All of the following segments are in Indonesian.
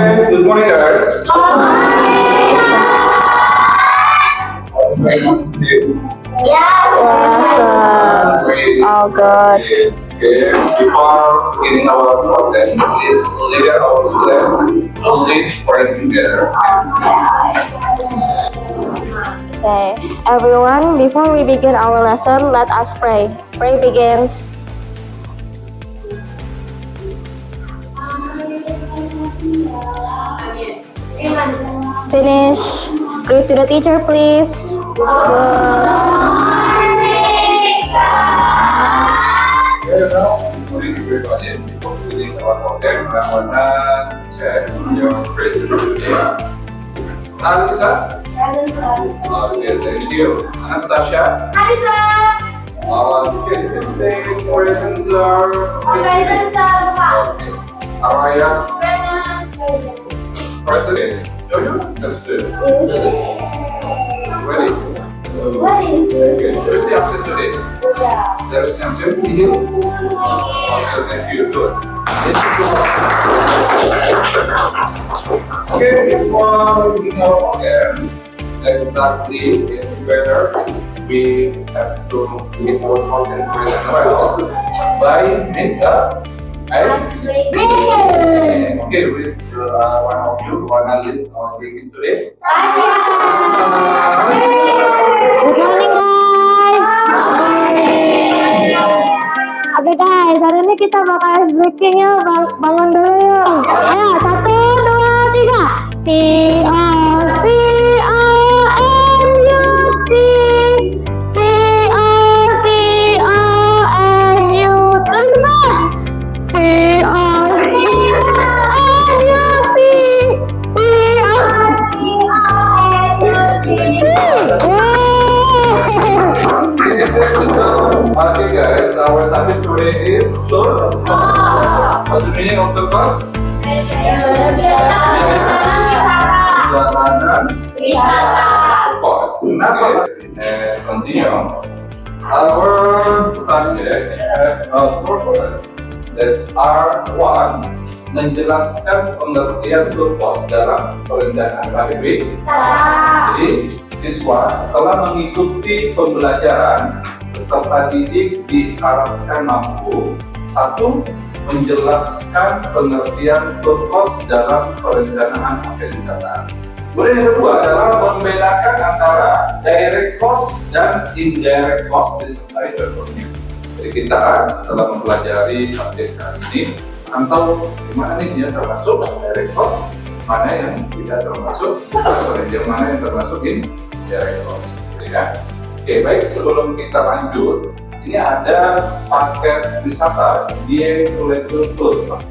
Okay, good morning guys. All good. Okay, before beginning our content, please leave our class only praying together. Okay, everyone, before we begin our lesson, let us pray. Pray begins. Finish. Read to the teacher, please. Before beginning our content, I wanna check your present today. Alisa? Okay, thank you. Anastasia? Okay, let's say presents are okay. Araya? Present? Jojo? That's good. Ready? Okay, who's the absent today? There's an absent here? Okay, thank you. Good. Okay, before we know again, exactly is better. We have to get our content present well by make up as okay, with one of you wanna lead on taking today. Good morning, guys. Oke guys, hari ini kita bakal ice breaking ya. Bangun dulu yuk. Ayo, 1, 2, 3. C-O-C-O-N-U-T. C-O-C-O-N-U-T. Lebih cepat. C-O-C-O-N-U-T. Okay guys, our subject today is tour. What's the meaning of the first? Perjalanan. Pause. And continue. Our subject have a purpose. That's R1. Menjelaskan pengertian purpose dalam perencanaan akademik. Jadi siswa setelah mengikuti pembelajaran, peserta didik diharapkan mampu 1. Menjelaskan pengertian purpose dalam perencanaan akademik. Kemudian yang kedua adalah membedakan antara direct cost dan indirect cost disertai contohnya. Jadi kita setelah mempelajari subjek kali ini akan tahu mana nih yang termasuk direct cost, mana yang tidak termasuk, yang mana yang termasuk indirect cost. Ya. Oke, baik, sebelum kita lanjut, ini ada paket wisata Dieng Tourism Tour.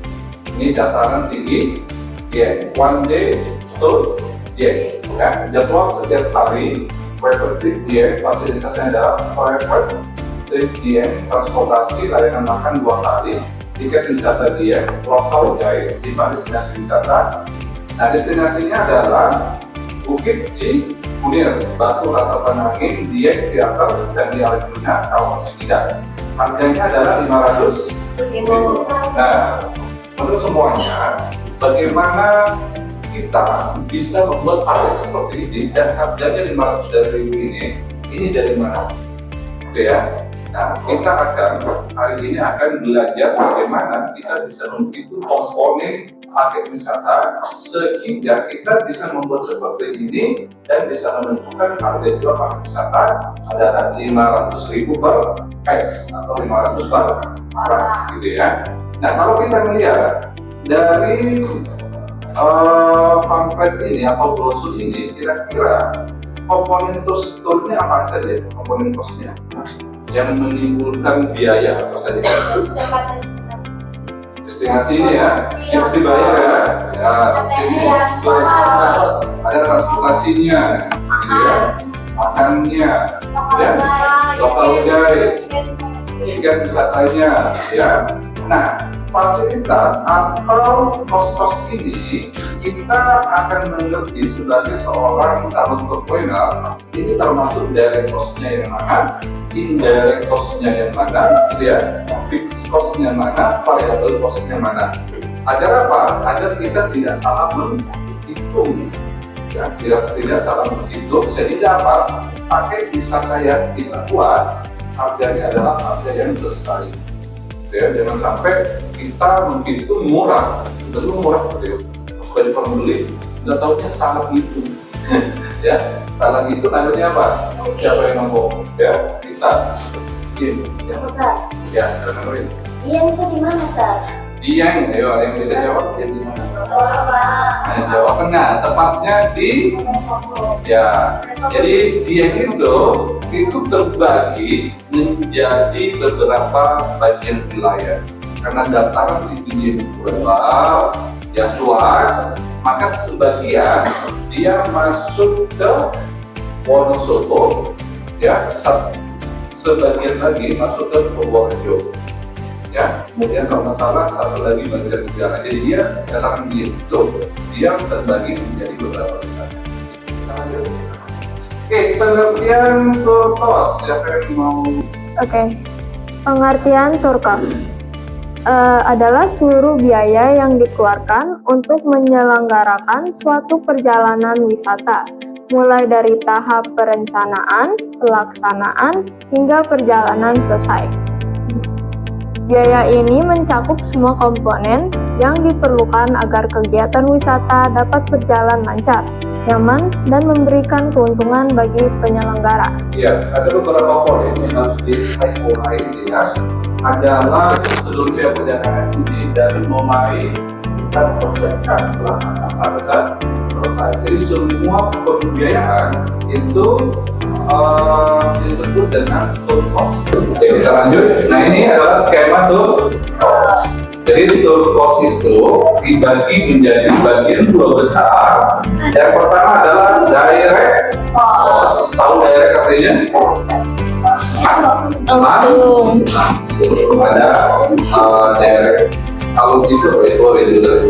Ini dataran tinggi, Dieng, one day tour Dieng. Ya, jadwal setiap hari, private trip Dieng, fasilitasnya adalah private trip Dieng, transportasi, layanan makan 2 kali, tiket wisata Dieng, lokal guide, 5 destinasi wisata. Nah, destinasinya adalah Bukit Cikunir, Batu Tatapan Angin, Dieng, Teater, dan di Arjuna, Kawasan Sekidang. Harganya adalah 500.000. Nah, untuk semuanya, bagaimana kita bisa membuat paket seperti ini dan harganya 500.000 ini dari mana? Oke ya. Nah, kita akan hari ini akan belajar bagaimana kita bisa menghitung komponen paket wisata sehingga kita bisa membuat seperti ini dan bisa menentukan harga jual paket wisata adalah 500.000 per X atau 500 per orang, gitu ya. Nah, kalau kita melihat dari pamflet ini atau brosur ini, kira-kira komponen turnya apa saja? Komponen kosnya yang menimbulkan biaya apa saja? Destinasi ini ya, yang mesti bayar ya. Ya, sini ada transportasinya, gitu ya, makannya, ya, lokal guide, tiket wisatanya, ya. Nah, fasilitas atau kos-kos ini kita akan mengerti sebagai seorang calon entrepreneur ini termasuk direct cost-nya yang mana, indirect cost-nya yang mana, gitu ya, fixed cost-nya mana, variable cost-nya mana. Agar apa? Agar kita tidak salah menghitung. Ya, tidak salah menghitung, sehingga apa? Pakai wisata yang kita buat, harganya adalah harga yang bersaing. Ya, jangan sampai kita menghitung murah, belum murah seperti sebagai pembeli, udah tahunya salah hitung. Ya, salah itu namanya apa? Siapa yang ngomong? Ya, kita ini. Ya, ya, karena Iya, itu di mana, Sar? Dieng, ayo ada yang bisa jawab? Dieng di mana? Apa? Nah, Jawa Tengah, tepatnya di ya. Jadi Dieng itu terbagi menjadi beberapa bagian wilayah. Karena dataran di Dieng itu lebar, yang luas, maka sebagian dia masuk ke Wonosobo, ya, sebagian lagi masuk ke Purworejo. Ya, kemudian kalau nggak salah satu lagi bagian negara. Jadi dia dataran dia itu dia terbagi menjadi beberapa wilayah. Oke, pengertian turkos siapa yang mau? Oke, pengertian turkos adalah seluruh biaya yang dikeluarkan untuk menyelenggarakan suatu perjalanan wisata, mulai dari tahap perencanaan, pelaksanaan, hingga perjalanan selesai. Biaya ini mencakup semua komponen yang diperlukan agar kegiatan wisata dapat berjalan lancar, nyaman, dan memberikan keuntungan bagi penyelenggara. Ya, ada beberapa poin yang harus mulai ya. Adalah seluruh biaya perjalanan ini dari mulai kita selesaikan pelaksanaan sampai selesai. Jadi semua pembiayaan itu disebut dengan tour cost. Oke, kita lanjut. Nah, ini adalah skema tour cost. Jadi tour cost itu dibagi menjadi bagian dua besar. Yang pertama adalah direct cost. Tahu direct artinya? Langsung. Ada direct. Kalau itu boleh juga.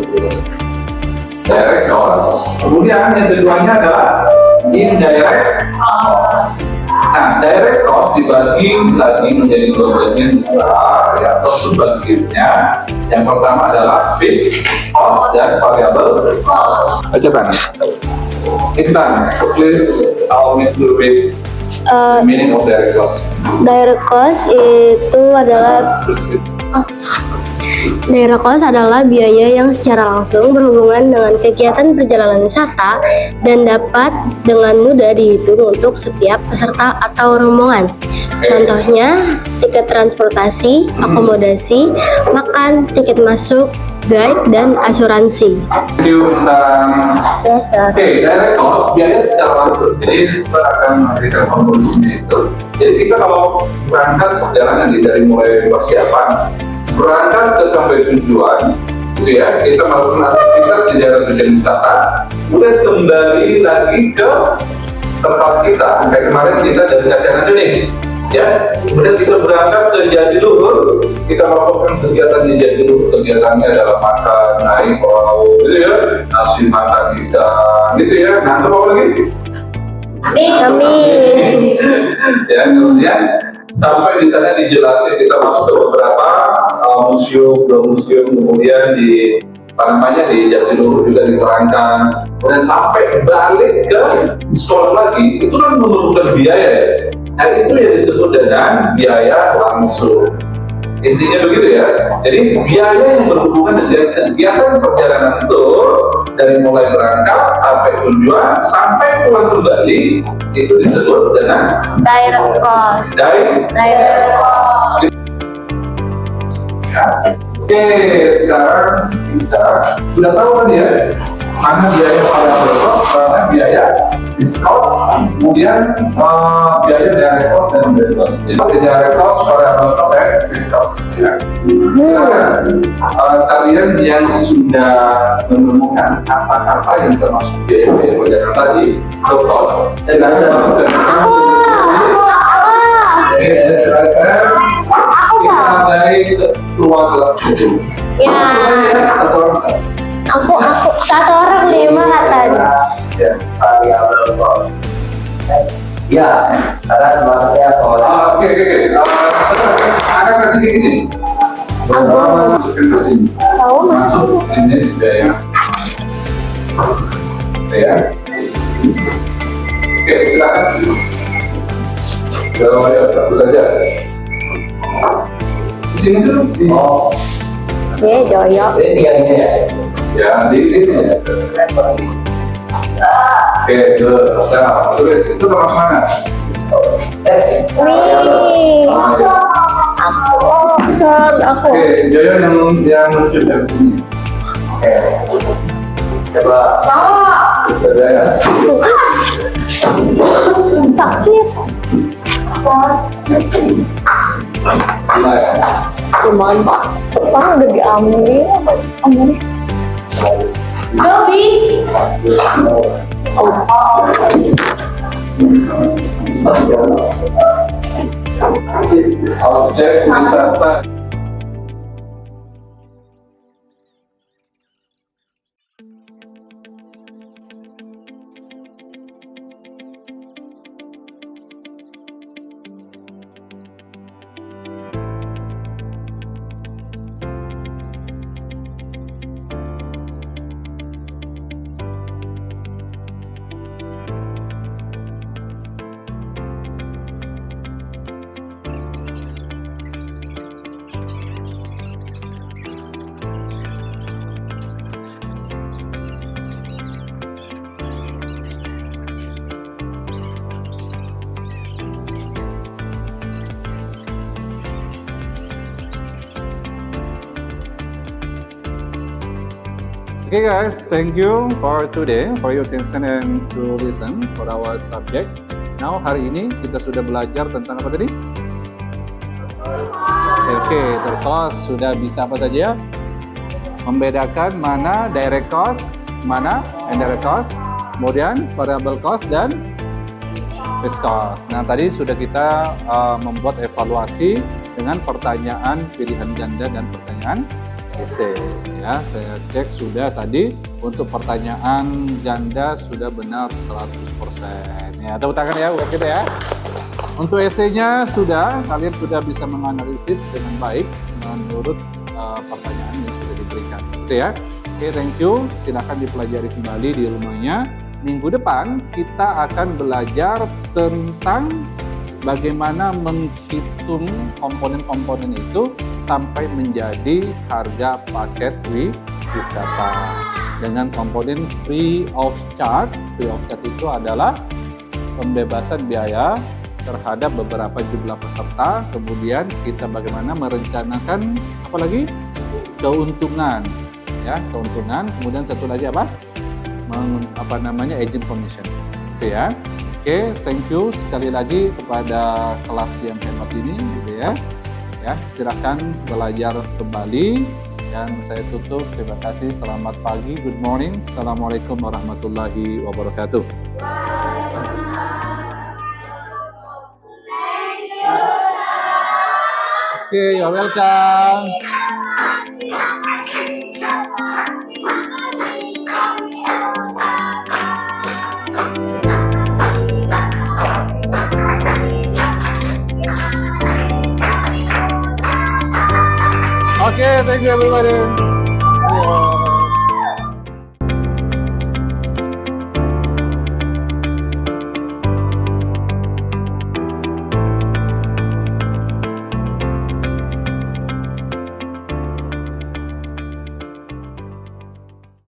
Direct cost. Kemudian yang keduanya adalah indirect cost. Nah, direct cost dibagi lagi menjadi dua bagian besar, ya, atau subbagiannya. Yang pertama adalah fixed cost dan variable cost. Baca kan? Intan, please tell me to read the meaning of direct cost. Direct cost itu adalah Direct cost adalah biaya yang secara langsung berhubungan dengan kegiatan perjalanan wisata dan dapat dengan mudah dihitung untuk setiap peserta atau rombongan. Contohnya, tiket transportasi, akomodasi, makan, tiket masuk, guide, dan asuransi. Thank you, Intan. Yes, sir. Oke, direct cost biaya secara langsung. Jadi kita akan memberikan komponennya itu. Jadi kita kalau berangkat perjalanan dari mulai persiapan berangkat ke sampai tujuan, gitu ya, kita melakukan aktivitas di daerah tujuan wisata, kemudian kembali lagi ke tempat kita. Kayak kemarin kita dari Kasihan aja nih, ya, kemudian kita berangkat ke Jatiluhur, kita melakukan kegiatan di Jatiluhur. Kegiatannya adalah makan, naik perahu, gitu ya, nasi makan ikan, gitu ya. Nah, apa lagi? Amin. Ya, kemudian sampai di sana dijelasin kita masuk ke beberapa museum, kemudian di di Jatiluhur juga diterangkan, kemudian sampai balik ke sekolah lagi, itu kan memerlukan biaya ya. Nah, itu yang disebut dengan biaya langsung. Intinya begitu ya. Jadi biaya yang berhubungan dengan kegiatan perjalanan itu dari mulai berangkat sampai tujuan sampai pulang kembali itu disebut dengan Direct cost. direct cost. Oke, sekarang kita sudah tahu kan ya mana biaya variable cost, mana biaya fixed cost, kemudian biaya direct cost dan indirect cost. Jadi direct cost, variable cost, dan fixed cost. Ya. Silakan kalian yang sudah menemukan kata-kata yang termasuk biaya perjalanan tadi, tour cost, silakan masuk ke silakan. Kita dari keluar kelas itu. Ya. Aku satu orang 5 katanya. Ya, variable cost. Ya, karena maksudnya kalau Oke. Akan kasih gini. Berapa masukin ke sini? Masuk ini sudah ya. Ya. Oke, silakan. Ya, satu saja. Di sini dulu. Oh, Ye, Joyo. jadi tiga ini ya. Ya, di sini ya. Oke, nah, terus itu kamar mana? Wih, Ah, ya. aku. Oke, Joyo yang lucu dari sini. Oke. Coba. Sudah ya. Sakit. Nah, ya. Cuman, udah diambil. Ambil. Objek wisata. Okay guys, thank you for today, for your attention and to listen for our subject. Now hari ini kita sudah belajar tentang apa tadi? Oke, terus sudah bisa apa saja? Membedakan mana direct cost, mana indirect cost, kemudian variable cost dan fixed cost. Nah tadi sudah kita membuat evaluasi dengan pertanyaan pilihan ganda dan pertanyaan essay. Ya, saya cek sudah tadi untuk pertanyaan ganda sudah benar 100%. Ya, tepuk tangan ya buat kita ya. Untuk essay-nya sudah, kalian sudah bisa menganalisis dengan baik menurut pertanyaan yang sudah diberikan. Gitu ya. Oke, thank you. Silakan dipelajari kembali di rumahnya. Minggu depan kita akan belajar tentang bagaimana menghitung komponen-komponen itu sampai menjadi harga paket wisata dengan komponen free of charge. Free of charge itu adalah pembebasan biaya terhadap beberapa jumlah peserta, kemudian kita bagaimana merencanakan apalagi keuntungan, ya keuntungan, kemudian satu lagi apa agent commission, gitu ya. Oke, thank you sekali lagi kepada kelas yang hebat ini, gitu ya. Ya, silakan belajar kembali dan saya tutup. Terima kasih. Selamat pagi. Good morning. Assalamualaikum warahmatullahi wabarakatuh. Okay, you're welcome. Okay, thank you everybody.